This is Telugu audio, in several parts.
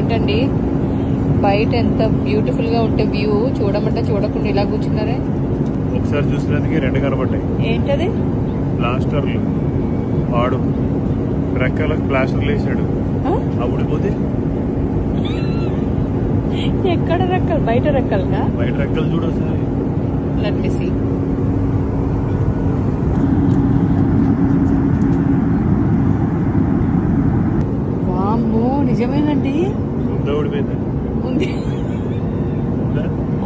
ఏంటండి బయట ఎంత బ్యూటిఫుల్ గా ఉంటే వ్యూ చూడమంటే చూడకుండా ఇలా కూర్చున్నారే. ఒకసారి చూసినందుకే రెండు కనబడ్డాయి. ఏంటది? ప్లాస్టర్లు. వాడు రెక్కలకు ప్లాస్టర్లు వేసాడు. ఊడిపోతే ఎక్కడ రెక్కలు? బయట రెక్కలుగా? బయట రెక్కలు చూడు ఒకసారి. Let me see. వామ్మో, నిజమేనండి. ఊడిపోయింది. ఉంది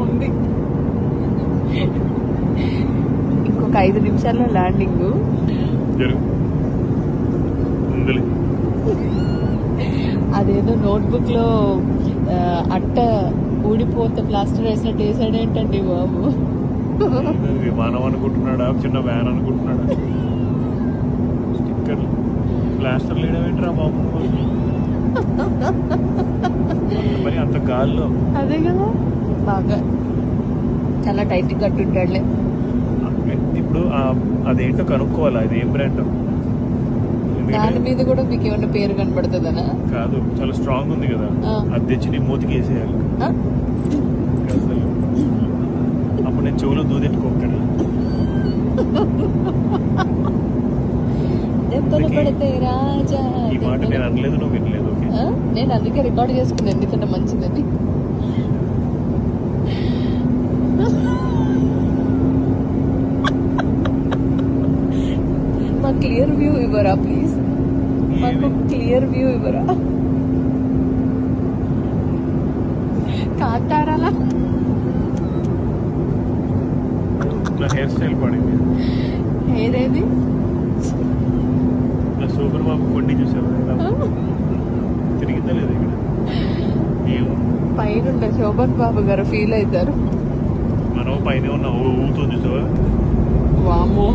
ఉంది. ఇంకొక 5 నిమిషాల్లో ల్యాండింగ్. అదేదో నోట్బుక్ లో అట్ట ఊడిపోతే ప్లాస్టర్ వేసినట్టు వేసాడేంటండి బాబు. విమానం అనుకుంటున్నాడా, చిన్న వ్యాన్ అనుకుంటున్నాడా? స్టిక్కర్ ప్లాస్టర్ లేడమేంట్రా బాబు. మరి అంత గాల్లో. అదే కదా, బాగా చాలా టైట్ కట్టుంటాడులే. ఇప్పుడు అదేంటో కనుక్కోవాలా, అది ఏం బ్రాండ్? దాని మీద కూడా మీకు ఏమన్నా పేరు కనబడుతుందనా? కాదు, చాలా స్ట్రాంగ్ ఉంది కదా, అది తెచ్చి నీ మూతికి వేసేయాలి. అసలు అప్పుడు నేను చెవులో దూదెట్టుకోక్కడ. ఈ మాట నేను అనలేదు, నువ్వు వినలేదు. నేను అందుకే రికార్డ్ చేసుకున్నాను, ఎందుకంటే మంచిదని. మాకు క్లియర్ వ్యూ ఇవ్వరా ప్లీజ్? మాకు క్లియర్ వ్యూ ఇవ్వరా? కాతారాలా? నా హెయిర్ స్టైల్ పడింది. హెయిర్ ఏది? నా సూపర్ బాబు కొండి చూసావా తిరిగిందా లేదు ఇక్కడ? పైన శోభన్ బాబు గారు ఫీల్ అవుతారు. మనం పైన ఉన్న ఊతో చూసావా? వామో,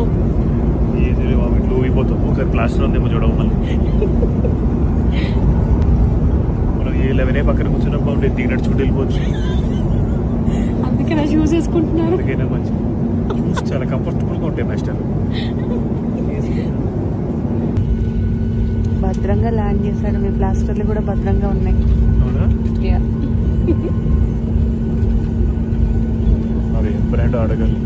ఏది బాబు ఇట్లా ఊగిపోతాం. ఒకసారి ప్లాస్టర్ ఉందేమో చూడవు. మళ్ళీ మనం ఏ 11 పక్కన కూర్చున్నప్పుడు ఉంటే దిగినట్టు చుట్టూ వెళ్ళిపోవచ్చు. అందుకే నా షూస్ వేసుకుంటున్నారు. అందుకైనా మంచి షూస్ చాలా కంఫర్టబుల్ గా ఉంటాయి. నెక్స్ట్ భద్రంగా ల్యాండ్ చేశాడు. మీ ప్లాస్టర్లు కూడా భద్రంగా ఉన్నాయి. అవునా? అదే బ్రాండ్ అడగాలి.